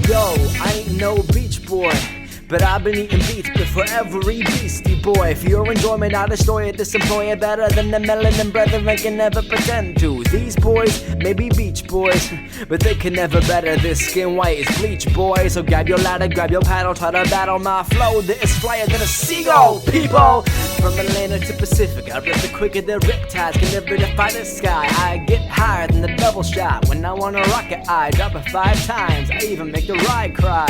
Yo, I ain't no beach boy, but I've been eating beats before every beastie boy. For your enjoyment, I destroy it, disemploy it better than the melanin brethren can never pretend to. These boys may be beach boys, but they can never better this skin white as bleach, boy. So grab your ladder, grab your paddle, try to battle my flow that is flyer than a seagull, people. From Atlantic to Pacific, I rip it quicker than riptides can never defy the sky. I get higher than the double shot. When I want a rocket, I drop it 5 times. I even make the ride cry.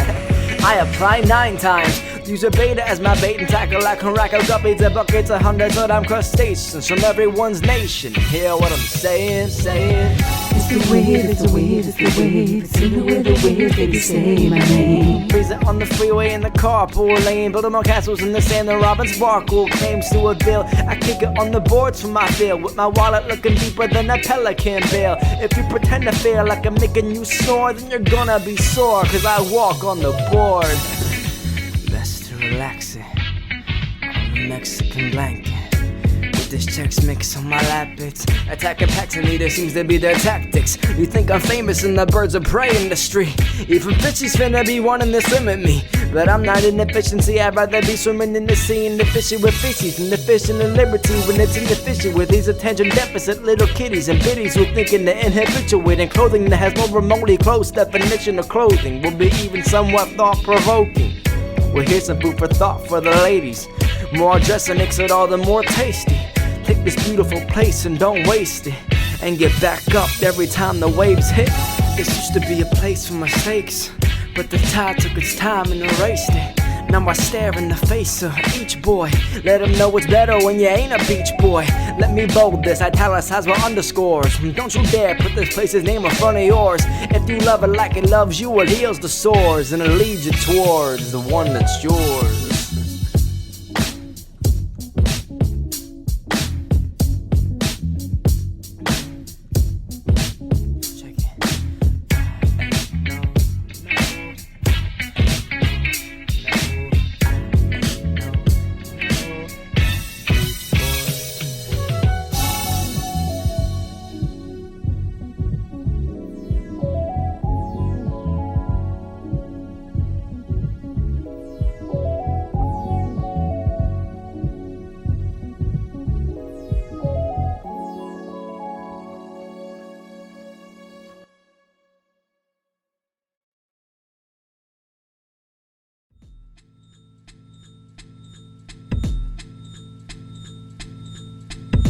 I apply 9 times. Use a beta as my bait and tackle. I can rack out guppies and buckets of hundreds of them crustaceans from everyone's nation. Hear what I'm saying? It's the wave, it's the wave, it's the wave. It's in the way the waves, baby, say my name. Freeze it on the freeway in the carpool lane. Building more castles in the sand than Robin Sparkle claims to a bill. I kick it on the boards from my field with my wallet looking deeper than a pelican bill. If you pretend to feel like I'm making you snore, then you're gonna be sore, cause I walk on the board. Best to relax it on the Mexican blanket. This Chex Mix on my lap, it's attacking packs and neither seems to be their tactics. You think I'm famous in the birds of prey industry. Even fishies finna be wanting to swim with me, but I'm not in efficiency. I'd rather be swimming in the sea and the fishing with fishies than the fishing in liberty when it's in the fishing with these attention deficit little kitties and biddies who thinking the inhabituate in clothing that has no remotely close definition of clothing will be even somewhat thought-provoking. Well, here's some food for thought for the ladies. More dressing makes it all the more tasty. Take this beautiful place and don't waste it, and get back up every time the waves hit. This used to be a place for mistakes, but the tide took its time and erased it. Now I stare in the face of each boy. Let him know it's better when you ain't a beach boy. Let me bold this, italicize with underscores. Don't you dare put this place's name in front of yours. If you love it like it loves you, it heals the sores, and it leads you towards the one that's yours.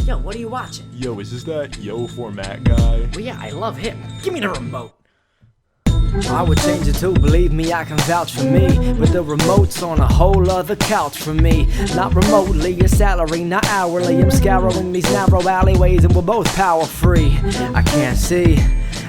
Yo, what are you watching? Yo, is this that Yo format guy? Well, yeah, I love him. Give me the remote. I would change it too, believe me, I can vouch for me. But the remote's on a whole other couch for me. Not remotely, a salary, not hourly. I'm scouring these narrow alleyways and we're both power free. I can't see,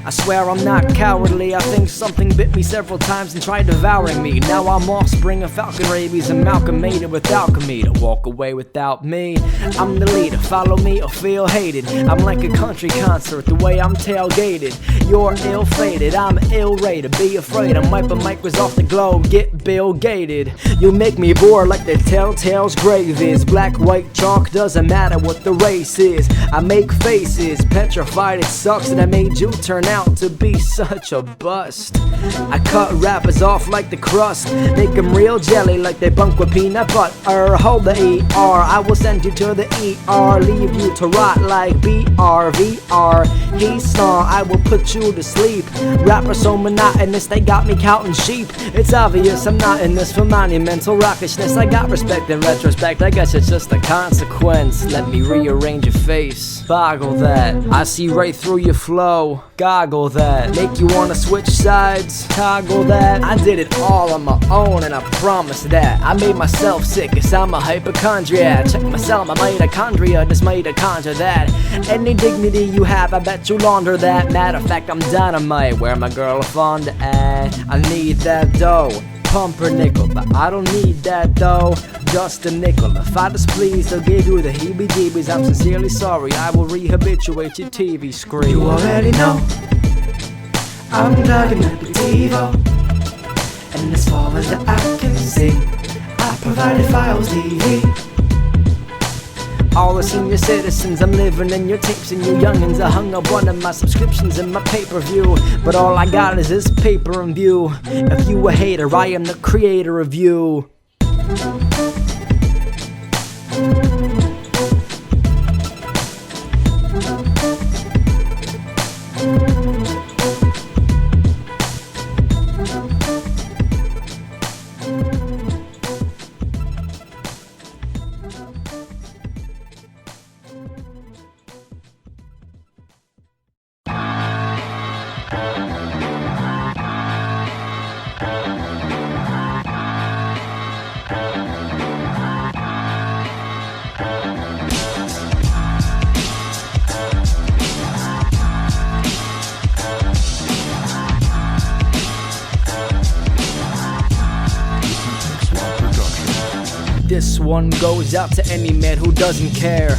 I swear I'm not cowardly. I think something bit me several times and tried devouring me. Now I'm offspring of falcon rabies and Malcolm made it with alchemy to walk away without me. I'm the leader, follow me or feel hated. I'm like a country concert, the way I'm tailgated. You're ill-fated, I'm ill-rated. Be afraid, I'm wiping micros off the globe, get Bill Gated. You make me bored like the Telltale's grave is. Black, white, chalk, doesn't matter what the race is. I make faces, petrified, it sucks that I made you turn out to be such a bust. I cut rappers off like the crust, make them real jelly like they bunk with peanut butter. Hold the ER, I will send you to the ER, leave you to rot like BRVR. He saw, I will put you to sleep. Rappers so monotonous, they got me counting sheep. It's obvious I'm not in this for monumental rockishness. I got respect in retrospect, I guess it's just a consequence. Let me rearrange your face, boggle that. I see right through your flow, goggle that. Make you wanna switch sides, toggle that. I did it all on my own and I promise that. I made myself sick cause I'm a hypochondriac. Check myself, my mitochondria, this mitochondria that. Any dignity you have, I bet you launder that. Matter of fact, I'm dynamite, where my girl Fonda at. I need that dough, pumpernickel, but I don't need that though. just a nickel. If I displeased, I'll give you the heebie-jeebies. I'm sincerely sorry, I will rehabilitate your TV screen. You already know I'm plugging up the TiVo, and as far as the eye can see, I provided files TV. All the senior citizens, I'm living in your tapes and your youngins. I hung up one of my subscriptions in my pay-per-view, but all I got is this paper and view. If you a hater, I am the creator of you. This one goes out to any man who doesn't care.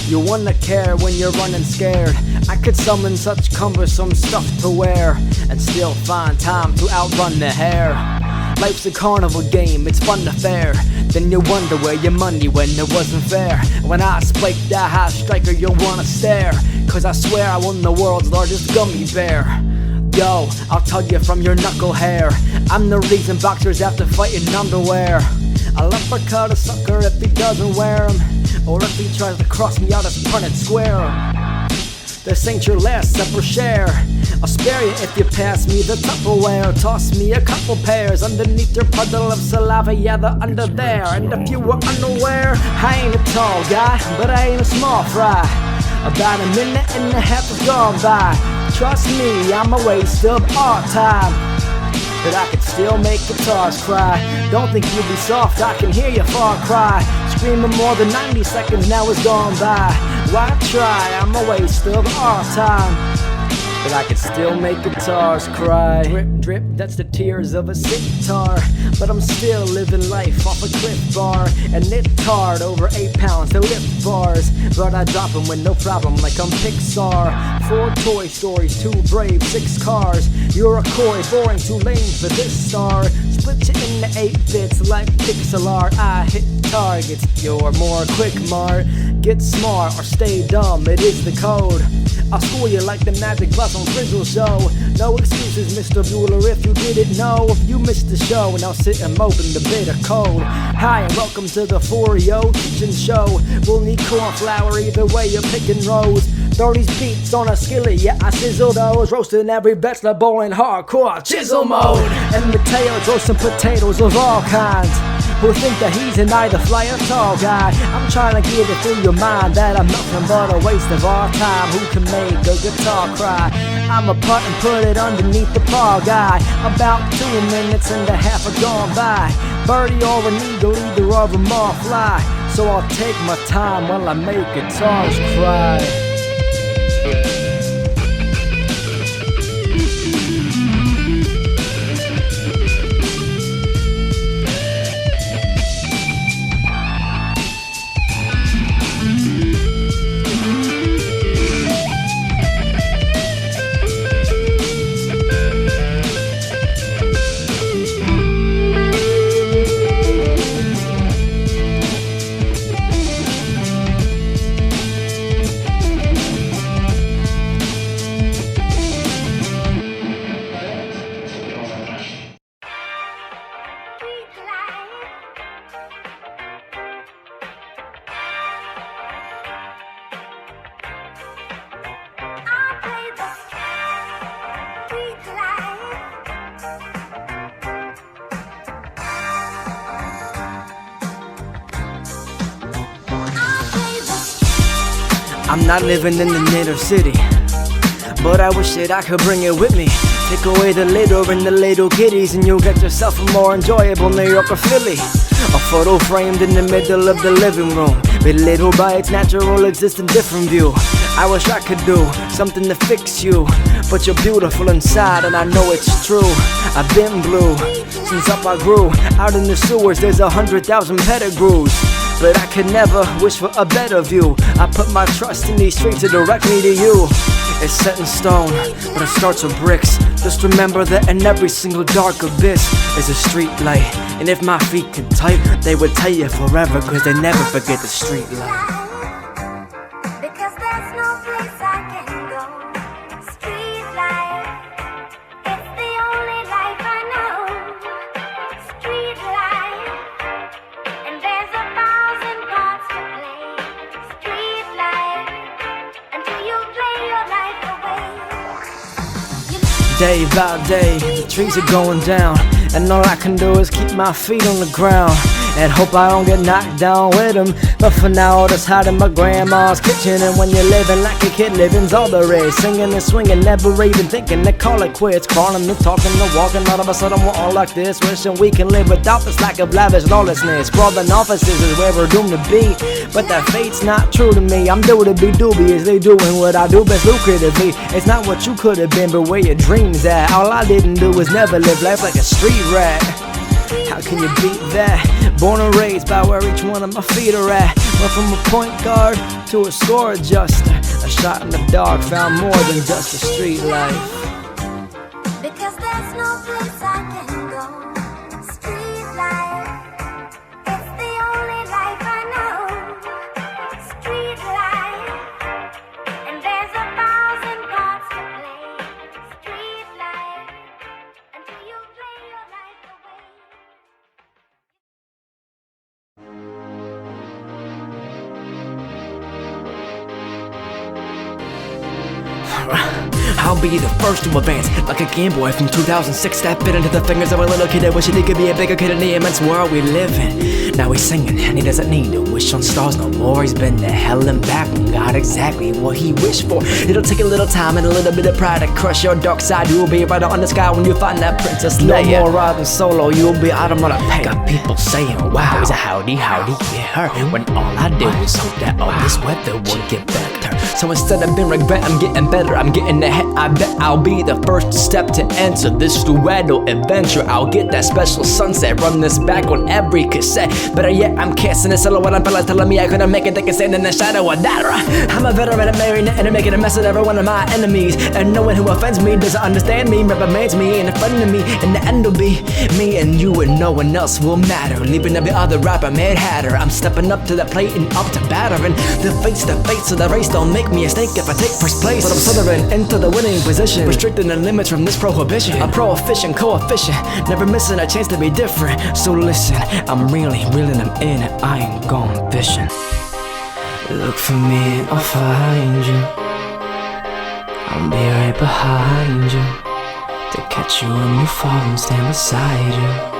You wanna care when you're running scared. I could summon such cumbersome stuff to wear and still find time to outrun the hair. Life's a carnival game, it's fun to fare. Then you wonder where your money went, it wasn't fair. When I spike that high striker, you'll wanna stare, cause I swear I won the world's largest gummy bear. Yo, I'll tell you from your knuckle hair, I'm the reason boxers have to fight in underwear. I'll uppercut a sucker if he doesn't wear 'em, or if he tries to cross me out as Punnett Square. This ain't your last supper share. I'll spare you if you pass me the Tupperware. Toss me a couple pairs underneath your puddle of saliva, yeah, they're under there. And if you were unaware, I ain't a tall guy, but I ain't a small fry. About a minute and a half has gone by. Trust me, I'm a waste of our time, but I could still make guitars cry. Don't think you'll be soft, I can hear your far cry. Screaming more than 90 seconds now is gone by. Why try? I'm a waste of our time, but I could still make guitars cry. Drip, drip, that's the tears of a sitar, but I'm still living life off a Cliff Bar. And it's hard, over 8 pounds to lift bars, but I drop them with no problem like I'm Pixar. 4 Toy Stories, 2 Brave, 6 cars. You're a coy, boring, too lame for this star. Split you into 8 bits like pixel art. I hit targets, you're more quick, Mart. Get smart or stay dumb, it is the code. I'll school you like the Magic Plus on Frizzle Show. No excuses, Mr. Bueller, if you didn't know. You missed the show and I'll sit and mope in the bitter cold. Hi and welcome to the Mat4yo kitchen show. We'll need corn flour either way you're picking rows. Throw these beats on a skillet, yeah, I sizzle those. Roasting every bachelor bowl in hardcore chisel mode. And Mateo's roasting potatoes of all kinds. Who think that he's an either fly or tall guy. I'm trying to get it through your mind that I'm nothing but a waste of our time. Who can make a guitar cry? I'm a putt and put it underneath the paw guy. About 2 minutes and a half are gone by. Birdie or an eagle, either of them all fly. So I'll take my time while I make guitars cry. I'm not living in the inner city, but I wish that I could bring it with me. Take away the litter and the little kitties, and you'll get yourself a more enjoyable New York or Philly. A photo framed in the middle of the living room, with little by its natural existing different view. I wish I could do something to fix you, but you're beautiful inside and I know it's true. I've been blue since up I grew. Out in the sewers there's 100,000 pettigrews, but I could never wish for a better view. I put my trust in these streets to direct me to you. It's set in stone, but it starts with bricks. Just remember that in every single dark abyss is a street light. And if my feet could type, they would tell you forever, cause they never forget the street light. Because there's no place I can go. Street light, it's the only life I know. Street light, and there's 1,000 parts to play. Street light, until you play your life away. Day by day, the trees are going down, and all I can do is keep my feet on the ground and hope I don't get knocked down with them. But for now, I'll just hide in my grandma's kitchen. And when you're living like a kid, living's all there is. Singing and swinging, never even thinking to call it quits. Crawling and talking and walking, all of a sudden we're all like this. Wishing we can live without this lack of lavish lawlessness. Sprawling offices is where we're doomed to be, but that fate's not true to me. I'm due to be dubiously doing what I do best lucratively. It's not what you could have been, but where your dreams at. All I didn't do was never live life like a street rat. How can you beat that? Born and raised by where each one of my feet are at. Went from a point guard to a score adjuster. A shot in the dark found more than just a street life. Because there's no place I can go. Street light, it's the only life I know. Street light, and there's 1,000 parts to play. Street light, until you play your life away. I'll be the first to advance, like a Game Boy from 2006 that fit into the fingers of a little kid that wished he could be a bigger kid in the immense world we live in. Now he's singing and he doesn't need to wish on stars no more. He's been to hell and back and got exactly what he wished for. It'll take a little time and a little bit of pride to crush your dark side. You'll be right on the sky when you find that Princess Leia. No more riding solo, you'll be out of my pay. Got people saying, wow, he's a howdy, get her. When all I did was hope that all this weather would get better. So instead of being regret, I'm getting better, I'm getting ahead. I bet I'll be the first step to enter this duetto adventure. I'll get that special sunset, run this back on every cassette. Better yet, I'm casting a silhouette on fellas telling me I couldn't make it. They can stand in the shadow of that. I'm a veteran of marionette and making a mess of every one of my enemies. And no one who offends me doesn't understand me, reprimands me, ain't a friend of me. And the end will be me and you and no one else will matter. Leaving every other rapper Mad Hatter. I'm stepping up to the plate and up to battering. The fates of the race don't make me a snake if I take first place. But I'm slithering into the winning position, restricting the limits from this prohibition. A pro-efficient coefficient, never missing a chance to be different. So listen, I'm reeling them in, I ain't gone fishing. Look for me and I'll find you. I'll be right behind you to catch you when you fall and stand beside you.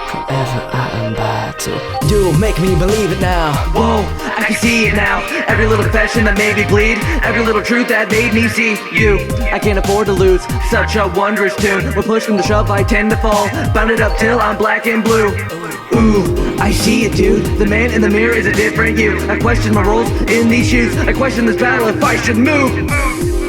Forever I am about to do, make me believe it now. Whoa, I can see it now. Every little confession that made me bleed, every little truth that made me see you. I can't afford to lose such a wondrous tune. When push from the shove I tend to fall, bound it up till I'm black and blue. Ooh, I see it, dude. The man in the mirror is a different you. I question my roles in these shoes. I question this battle if I should move.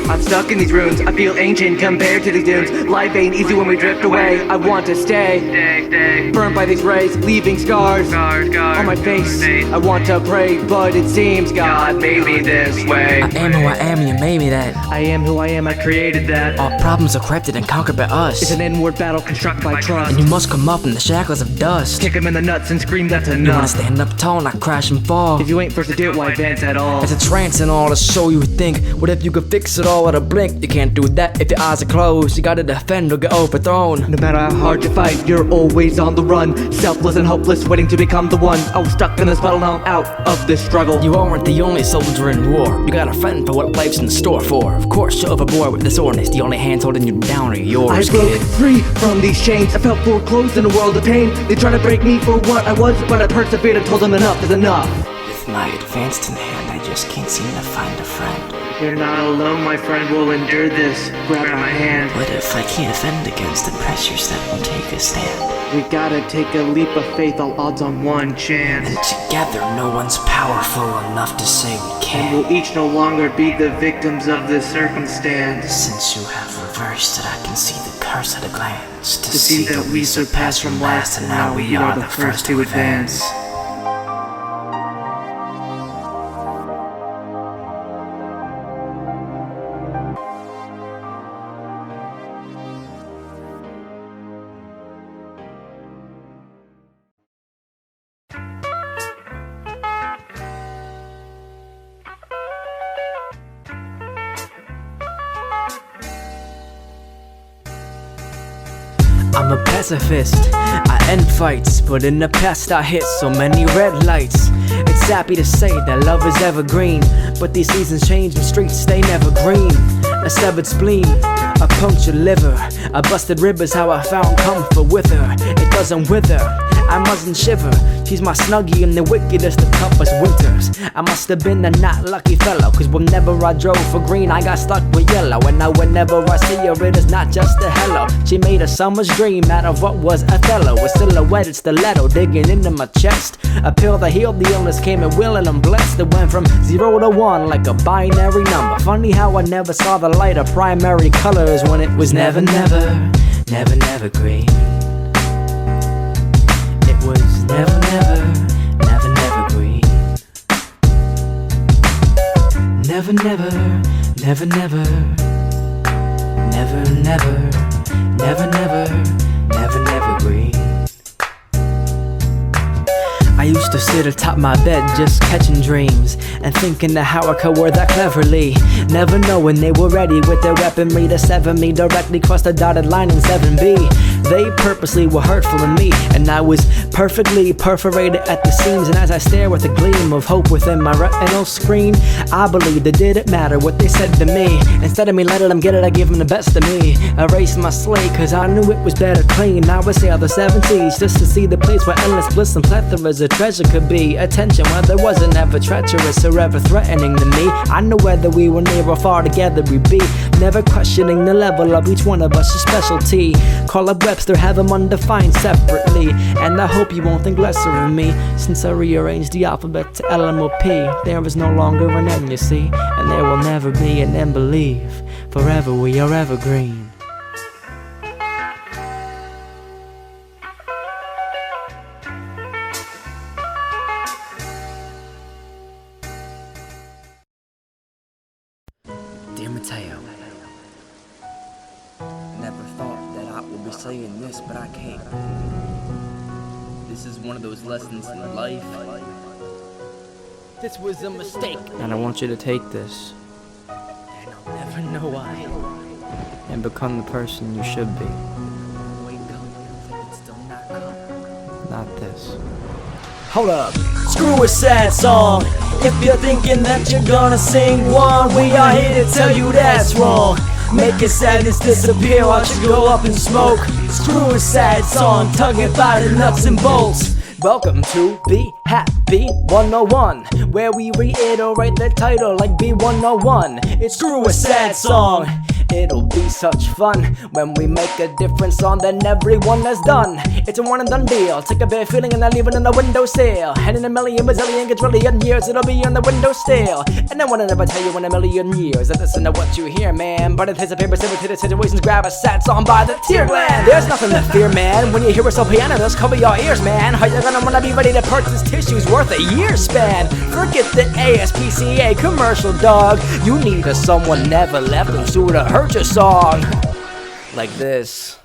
I'm stuck in these ruins, I feel ancient compared to these dunes. Life ain't easy when we drift away. I want to stay burned by these rays, leaving scars on my face. I want to pray, but it seems God made me this way. I am who I am and you made me that. I am who I am, I created that. All problems are corrected and conquered by us. It's an inward battle constructed by trust. And you must come up from the shackles of dust. Kick him in the nuts and scream that's You wanna enough. stand up tall, not crash and fall. If you ain't first to do it, why advance at all? It's a trance and all to show you think. What if you could fix it all at a blink? You can't do that if your eyes are closed. You gotta defend or get overthrown. No matter how hard you fight, you're always on the run. Selfless and hopeless, waiting to become the one. I was stuck in this battle, now I'm out of this struggle. You aren't the only soldier in war. You got a friend for what life's in store for. Of course you're overboard with this ordinance. The only hands holding you down are yours, I broke kid. free from these chains. I felt foreclosed in a world of pain. They tried to break me for what I was, but I persevered and told them enough is enough. With my advanced in hand, I just can't seem to find a friend. You're not alone, my friend, we'll endure this. Grab my hand. What if I can't defend against the pressures that won't take a stand? We gotta take a leap of faith, all odds on one chance. And together no one's powerful enough to say we And can't. we'll each no longer be the victims of this circumstance. Since you have reversed it, I can see the curse at a glance. To see that we surpassed from last, and now we are the first to advance. I'm a pacifist, I end fights, but in the past I hit so many red lights. It's happy to say that love is evergreen, but these seasons change and streets stay never green. A severed spleen, a punctured liver, a busted rib is how I found comfort with her. It doesn't wither, I mustn't shiver. She's my snuggie in the wickedest of toughest winters. I must have been a not lucky fellow, cause whenever I drove for green I got stuck with yellow. And now whenever I see her it is not just a hello. She made a summer's dream out of what was Othello. A silhouetted stiletto digging into my chest. A pill that healed the illness came at will and I'm blessed. It went from 0 to 1 like a binary number. Funny how I never saw the light of primary colors when it was never, never, never, never green. It was never, never, never, never green. Never, never, never, never, never, never, never, never, never green. I used to sit atop my bed just catching dreams and thinking of how I could word that cleverly, never knowing they were ready with their weaponry to sever me directly across the dotted line in 7B. They purposely were hurtful in me, and I was perfectly perforated at the seams. And as I stare with a gleam of hope within my retinal screen, I believed it didn't matter what they said to me. Instead of me letting them get it, I gave them the best of me. Erased my slate cause I knew it was better clean. I would sail the 7 seas just to see the place where endless bliss and plethoras of treasure could be. Attention where there wasn't ever treacherous or ever threatening to me. I knew whether we were near or far together we'd be, never questioning the level of each one of us' specialty. Call up Webster, have them undefined separately, and I hope you won't think lesser of me since I rearranged the alphabet to L, M, or P. There is no longer an N, you see, and there will never be an M. Believe forever we are evergreen. Dear Mat4yo, never thought that I would be saying this, but I can't. This is one of those lessons in life. This was a mistake, and I want you to take this, and I'll never know why, and become the person you should be. Wake up, it's still not come. Not this. Hold up. Screw a sad song. If you're thinking that you're gonna sing one, we are here to tell you that's wrong. Making sadness disappear, watch it go up in smoke. Screw a sad song, tugging by the nuts and bolts. Welcome to Be Happy 101, where we reiterate the title like B101. It's Screw a Sad Song. It'll be such fun when we make a different song than everyone has done. It's a one and done deal. Take a bad feeling and I leave it on the windowsill. And in a million, bazillion, quadrillion years, it'll be on the windowsill. And I wanna never tell you in a million years that listen to what you hear, man. But anticipate precipitate situations, grab a sad song by the tear gland. There's nothing to fear, man. When you hear us on piano, just cover your ears, man. How you gonna wanna be ready to purchase tissues worth a year span? Forget the ASPCA commercial, dog. You need a someone never left who's sure to hurt your song. Like this.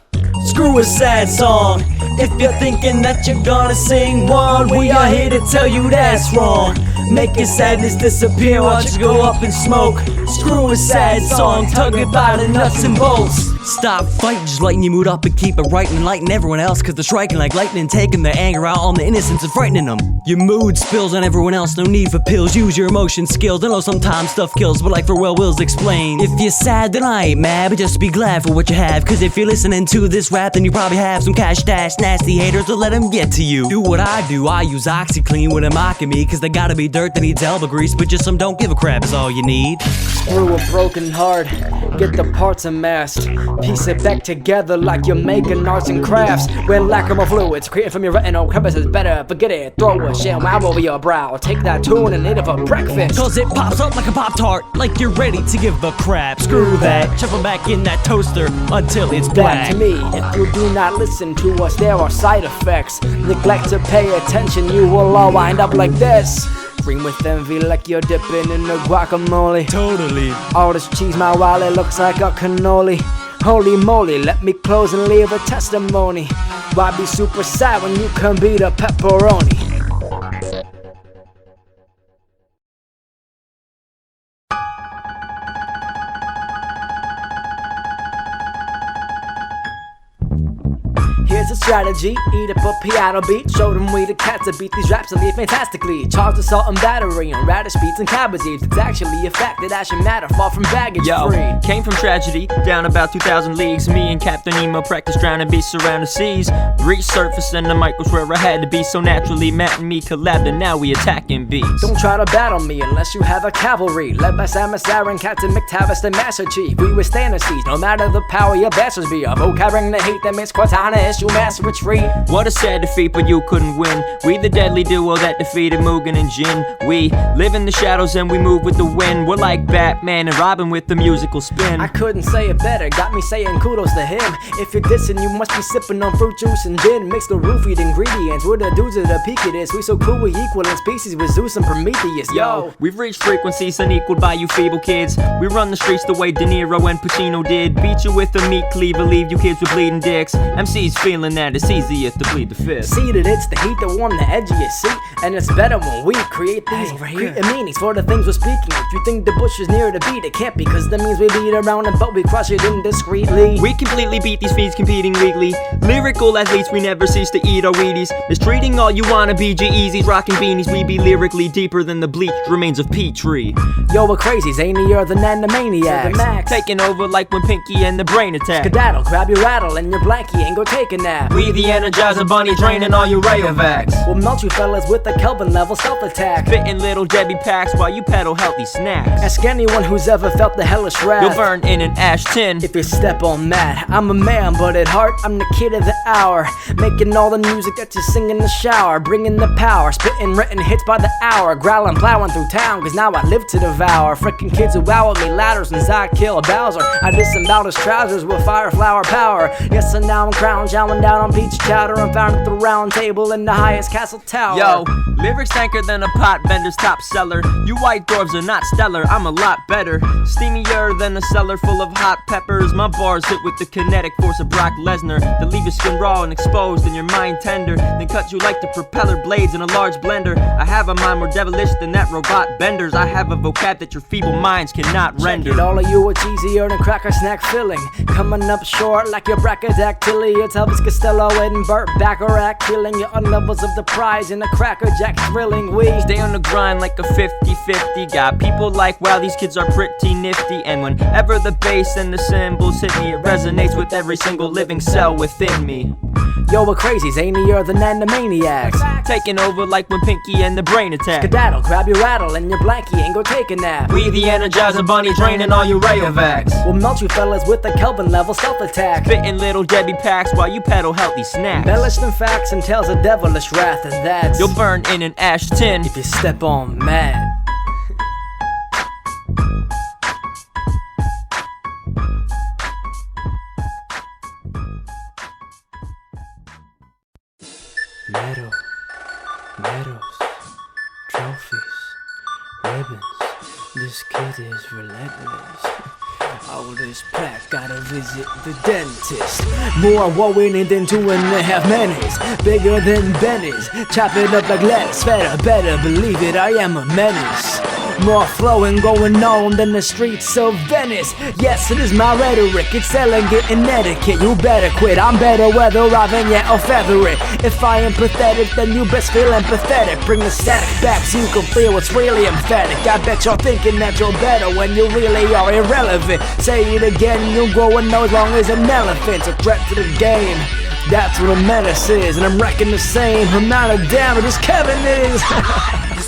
Screw a sad song. If you're thinking that you're gonna sing one, we are here to tell you that's wrong. Making sadness disappear, watch it go up in smoke. Screw a sad song, tug it by the nuts and bolts. Stop fighting, just lighten your mood up and keep it right and enlighten everyone else, cause they're striking like lightning, taking their anger out on the innocents and frightening them. Your mood spills on everyone else, no need for pills, use your emotion skills. I know sometimes stuff kills, but like for well wills explain. If you're sad then I ain't mad, but just be glad for what you have, cause if you're listening to this rap then you probably have some cash stash, nasty haters to let them get to you. Do what I do, I use OxyClean when they're mocking me, cause they gotta be dirty dirt that needs elbow grease, but just some don't give a crap is all you need. Screw a broken heart, get the parts amassed, piece it back together like you're making arts and crafts. When lacrimal fluids creating from your retinal crevices, better forget it. Throw a shell wow over your brow, take that tune and eat it for breakfast. Cause it pops up like a Pop-Tart, like you're ready to give a crap. Screw that, shuffle back in that toaster until it's black. Back to me, if you do not listen to us, there are side effects. Neglect to pay attention, you will all wind up like this. Green with envy like you're dipping in the guacamole. Totally. All this cheese, my wallet looks like a cannoli. Holy moly, let me close and leave a testimony. Why be super sad when you can beat a pepperoni? Here's a strategy, eat up a piano beat. Show them we the cats that beat these raps and leave fantastically. Charged assault and battery on radish beats and cabbage leaves. It's actually a fact that I should matter, far from baggage free. Came from tragedy, down about 2,000 leagues. Me and Captain Nemo practiced drowning beasts around the seas. Reached surface and the mic was where I had to be. So naturally Matt and me collabed and now we attacking beats. Don't try to battle me unless you have a cavalry led by Samus Aran, Captain McTavish, and Master Chief. We withstand the siege, no matter the power your bastards be. A vocabulary the hate that makes Cortana issue mass retreat. What a sad defeat, but you couldn't win. We the deadly duo that defeated Mugen and Jin. We live in the shadows and we move with the wind. We're like Batman and Robin with the musical spin. I couldn't say it better, got me saying kudos to him. If you're dissing, you must be sipping on fruit juice and gin. Mix the roofied ingredients, we're the dudes at the peak of this. We so cool, we equal in species with Zeus and Prometheus. Yo, we've reached frequencies unequaled by you feeble kids. We run the streets the way De Niro and Pacino did. Beat you with a meat cleaver, leave you kids with bleeding dicks. MC's feeling that it's easier to plead the fifth. See that it's the heat that warm the edge of your seat, and it's better when we create these meanings for the things we're speaking. If you think the bush is near the beat, it can't be, cause that means we beat around it, but we crush it indiscreetly. We completely beat these feeds competing weekly. Lyrical athletes, we never cease to eat our Wheaties. Mistreating all you wanna be G-Eazy's, rocking beanies. We be lyrically deeper than the bleached remains of Petrie. Yo, we're crazy, zanier than Animaniacs. Taking over like when Pinky and the Brain attack. Skedaddle, grab your rattle and your blankie and go take a nap. We the Energizer Bunny, draining all your Rayovacs. We'll melt you fellas with a Kelvin level stealth attack. Spitting little Debbie packs while you peddle healthy snacks. Ask anyone who's ever felt the hellish wrath. You'll burn in an ash tin if you step on Matt. I'm a man, but at heart I'm the kid of the hour. Making all the music that you sing in the shower. Bringing the power, spitting written hits by the hour. Growling, plowing through town, cause now I live to devour. Frickin' kids who wow at me louder since I killed Bowser. I disemboweled his trousers with fire flower power. Yes, and now I'm crown chowing down on peach chowder. I'm found at the round table in the highest castle tower. Yo, lyrics tanker than a pot vendor's top seller. You white dwarves are not stellar, I'm a lot better. Steamier than a cellar full of hot peppers. My bars hit with the kinetic force of Brock Lesnar that leave your skin raw and exposed and your mind tender, then cut you like the propeller blades in a large blender. I have a mind more devilish than that robot Bender's. I have a vocab that your feeble minds cannot render. Check it, all of you are cheesier than cracker snack filling. Coming up short like your brachydactyly. It's Elvis Costello and Burt Bacharach, killing you on levels of the prize in a cracker jack thrilling. We stay on the grind like a 50-50. Got people like, wow, these kids are pretty nifty. And whenever the bass and the cymbals hit me, it resonates with every single living cell within me. Yo, we're crazy, zanier than Animaniacs. Taking over like when Pinky and the Brain attack. Skedaddle, grab your rattle and your blankie and go take a nap. We the Energizer Bunny, draining all your Rayovacs. We'll melt you fellas with a Kelvin level stealth attack. Spitting little Debbie packs while you peddle healthy snacks. Embellished in facts and tales of devilish wrath, and that's you'll burn in an ash tin if you step on Matt. Medals, trophies, ribbons. This kid is relentless. All this plaque, gotta visit the dentist. More warring than 2.5 minutes. Bigger than Benny's, chop it up like lettuce. Better believe it, I am a menace. More flowing going on than the streets of Venice. Yes, it is my rhetoric, it's elegant and etiquette. You better quit, I'm better whether I vignette or feather it. If I am pathetic, then you best feel empathetic. Bring the static back so you can feel what's really emphatic. I bet you're thinking that you're better when you really are irrelevant. Say it again, you'll grow a nose long as an elephant. A threat to the game, that's what a menace is. And I'm wrecking the same amount of damage as Kevin is.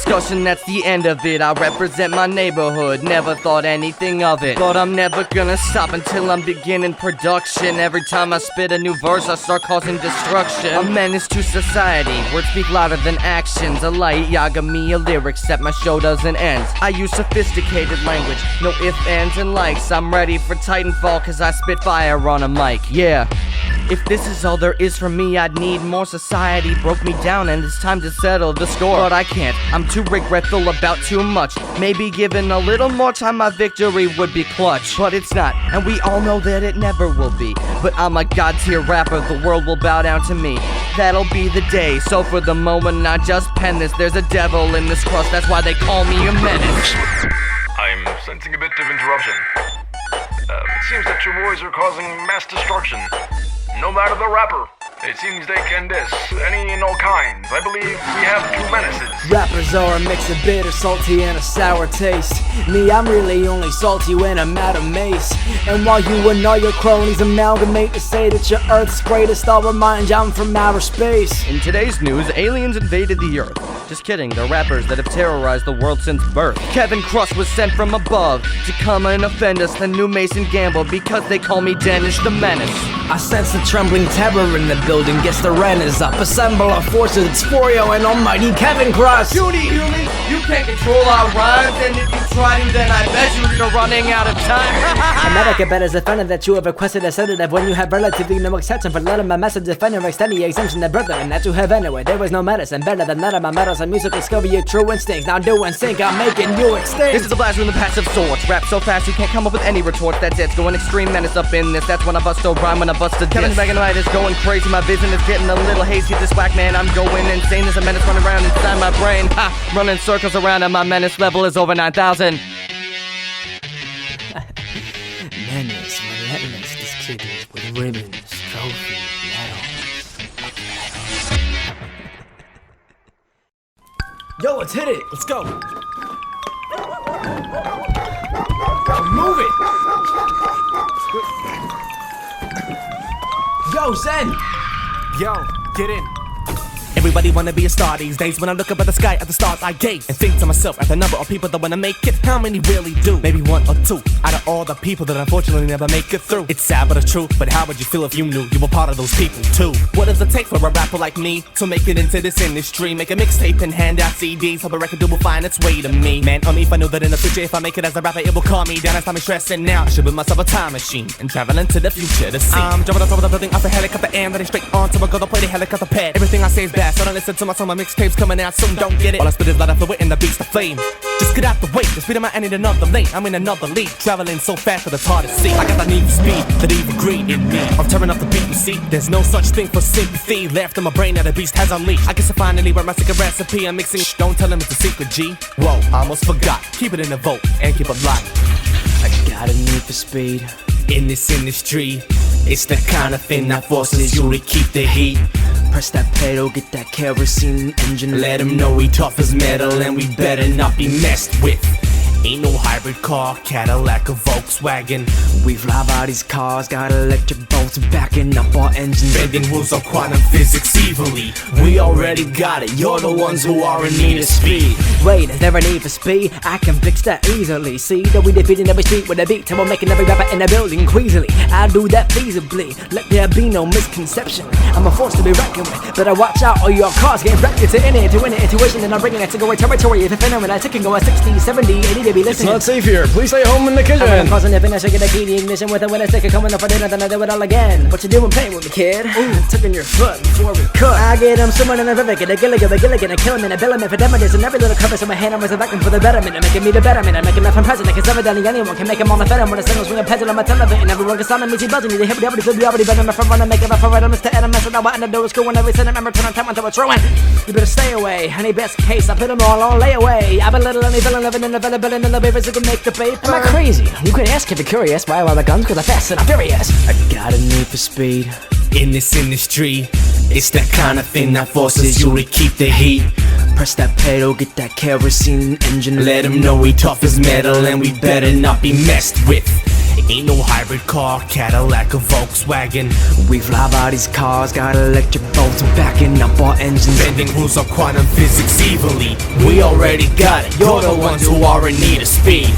discussion, that's the end of it. I represent my neighborhood, never thought anything of it. But I'm never gonna stop until I'm beginning production. Every time I spit a new verse, I start causing destruction. A menace to society, words speak louder than actions. A light Yagami lyrics that my show doesn't end. I use sophisticated language, no ifs, ands, and likes. I'm ready for Titanfall cause I spit fire on a mic, yeah. If this is all there is for me, I'd need more. Society broke me down and it's time to settle the score. But I can't, I'm too regretful about too much. Maybe given a little more time my victory would be clutch. But it's not, and we all know that it never will be. But I'm a god tier rapper, the world will bow down to me. That'll be the day, so for the moment I just pen this. There's a devil in this crust, that's why they call me a menace. I'm sensing a bit of interruption. It seems that your boys are causing mass destruction. No matter the rapper, it seems they can diss any and all kinds. I believe we have two menaces. Rappers are a mix of bitter, salty, and a sour taste. Me, I'm really only salty when I'm out of mace. And while you and all your cronies amalgamate to say that you're Earth's greatest, I'll remind you I'm from outer space. In today's news, aliens invaded the Earth. Just kidding, they're rappers that have terrorized the world since birth. Kevin Crust was sent from above to come and offend us, the new Mason Gamble, because they call me Dennis the Menace. I sense the trembling terror in the building. Guess the rent is up. Assemble our forces. It's 4yo and almighty Kevin Crust. Cutie human, you can't control our rhymes, and if you try to, then I bet you're running out of time. America bet is offended that you have requested a sedative when you have relatively no exception for letting my message defender extend the exemption to brethren that you have anyway. There was no medicine better than none of my medals and music. Discover your true instincts. Now do and sync. I'm making you extinct. This is a blast from the past of sorts. Rap so fast you can't come up with any retorts. That's it. Going extreme menace up in this. That's when I bust a rhyme, when I bust a diss. Kevin's back and right is going crazy. My vision is getting a little hazy. This whack man, I'm going insane. There's a menace running around inside my brain. Ha! Running circles around and my menace level is over 9,000. Menace, relentless. This kid is with ribbons, trophy, medals. Yo, let's hit it. Let's go. Move it. Yo, Zen. Yo, get in. Everybody wanna be a star these days. When I look up at the sky at the stars I gaze and think to myself at the number of people that wanna make it, how many really do? Maybe one or two out of all the people that unfortunately never make it through. It's sad but it's true, but how would you feel if you knew you were part of those people too? What does it take for a rapper like me to make it into this industry? Make a mixtape and hand out CDs, hope a record deal will find its way to me. Man, only if I knew that in the future if I make it as a rapper it will calm me down as time is stressing now. I should build myself a time machine and travel into the future to see. I'm jumping on top of the building off a helicopter and running straight on to a go to play the helicopter pad. Everything I say is bad, so don't listen to my song. My mixtape's coming out soon, don't get it. All I spit is light of fluid and the beat's the flame. Just get out the way, the speed of my end in another lane. I'm in another league, traveling so fast that it's hard to see. I got the need for speed, that evil greed in me. I'm tearing up the beat, you see. There's no such thing for sympathy left in my brain that the beast has unleashed. I guess I finally write my secret recipe. I'm mixing don't tell him it's a secret, G. Whoa, I almost forgot. Keep it in the vote and keep it locked. I got a need for speed. In this industry, it's the kind of thing that forces you to keep the heat. Press that pedal, get that kerosene engine. Let him know we tough as metal and we better not be messed with. Ain't no hybrid car, Cadillac or Volkswagen. We fly by these cars, got electric bolts backing up our engines. Bending rules of quantum physics evilly. We already got it, you're the ones who are in need of speed. Wait, is there a need for speed? I can fix that easily. See that we defeating every street with a beat till we're making every rapper in the building queasily. I do that feasibly, let there be no misconception. I'm a force to be reckoned with, better watch out or your cars get wrecked. It's an intuition and I'm bringing it to go territory. If you're when I take and go at 60, 70, 80 to be listening. It's not safe here. Please stay home in the kitchen. I'm causing the finish, I get a key, the ignition with a winner sticker coming up for dinner, then I do it all again. What you doing playing with me, kid? Ooh, taking your foot before we cook. I get them swimming in the river, get a gilligan, a killing in a billament for damages, and every little crevice in my hand, I'm resurrecting for the betterment, and making me the betterment, and making me from president, cause evidently anyone can make him on the fed, when the singles ring a pencil on my television, everyone can sound and me, see buzzing, you hear me, everybody be already better, from running, make it up for right, Mr. Enemies, and I want to do is screw when every single member turn on time until it's ruined. You better stay away, honey, best case, I put them all on layaway. I've been little and villain living in the villa, building in the papers, you can make the paper. Am I crazy? You can ask if you're curious, why are the guns, cause I'm fast and I'm furious. I got a need for speed. In this industry, it's that kind of thing that forces you to keep the heat. Press that pedal, get that kerosene engine. Let him know we tough as metal and we better not be messed with. Ain't no hybrid car, Cadillac or Volkswagen. We fly by these cars, got electric bolts backing up our engines. Bending rules of quantum physics evenly. We already got it, you're the ones who are in need of speed.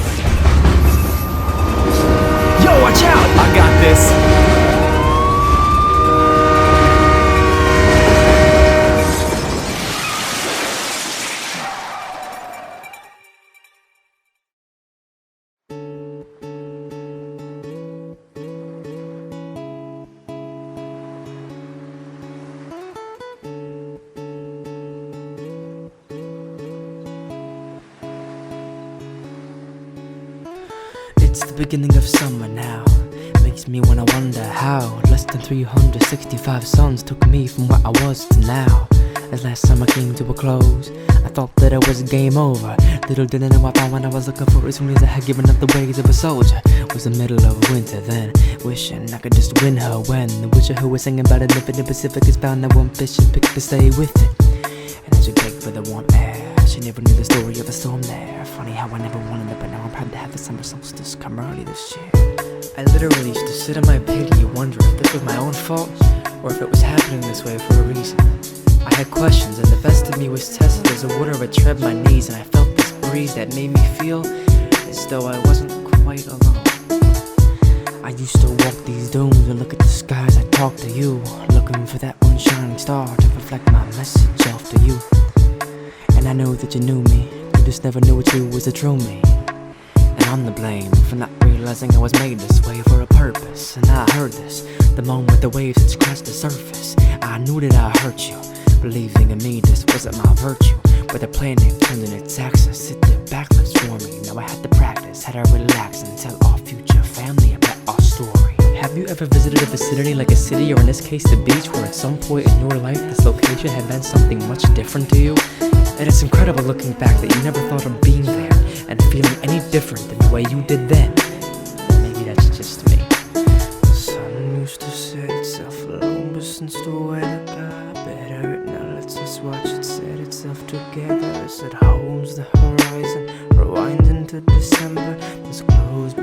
Yo, watch out! I got this. It's the beginning of summer now. Makes me wanna wonder how less than 365 suns took me from where I was to now. As last summer came to a close, I thought that it was game over. Little did I know I found what I was looking for as soon as I had given up the ways of a soldier. It was the middle of winter then, wishing I could just win her when the witcher who was singing about an infinite Pacific is found that one fish and picked to stay with it. And as we begged for the warm air, she never knew the story of a storm there. Funny how I never wanted it, but now I'm proud to have the summer solstice come early this year. I literally used to sit in my pity and wonder if this was my own fault, or if it was happening this way for a reason. I had questions, and the best of me was tested as the water would tread my knees, and I felt this breeze that made me feel as though I wasn't quite alone. I used to walk these domes and look at the skies. I talk to you, looking for that one shining star to reflect my message off to you. And I know that you knew me, you just never knew what you was the true me. And I'm to blame for not realizing I was made this way for a purpose. And I heard this the moment the waves had scratched the surface. I knew that I hurt you, believing in me this wasn't my virtue. But the planet turned in its axis, it did backflips for me. Now I had to practice, had to relax and tell our future family about our story. Have you ever visited a vicinity like a city, or in this case the beach, where at some point in your life this location had meant something much different to you? And it's incredible looking back that you never thought of being there and feeling any different than the way you did then. Maybe that's just me. The sun used to set itself alone, but since the weather got better, now let's just watch it set itself together as it holds the horizon. Rewind into December, this closed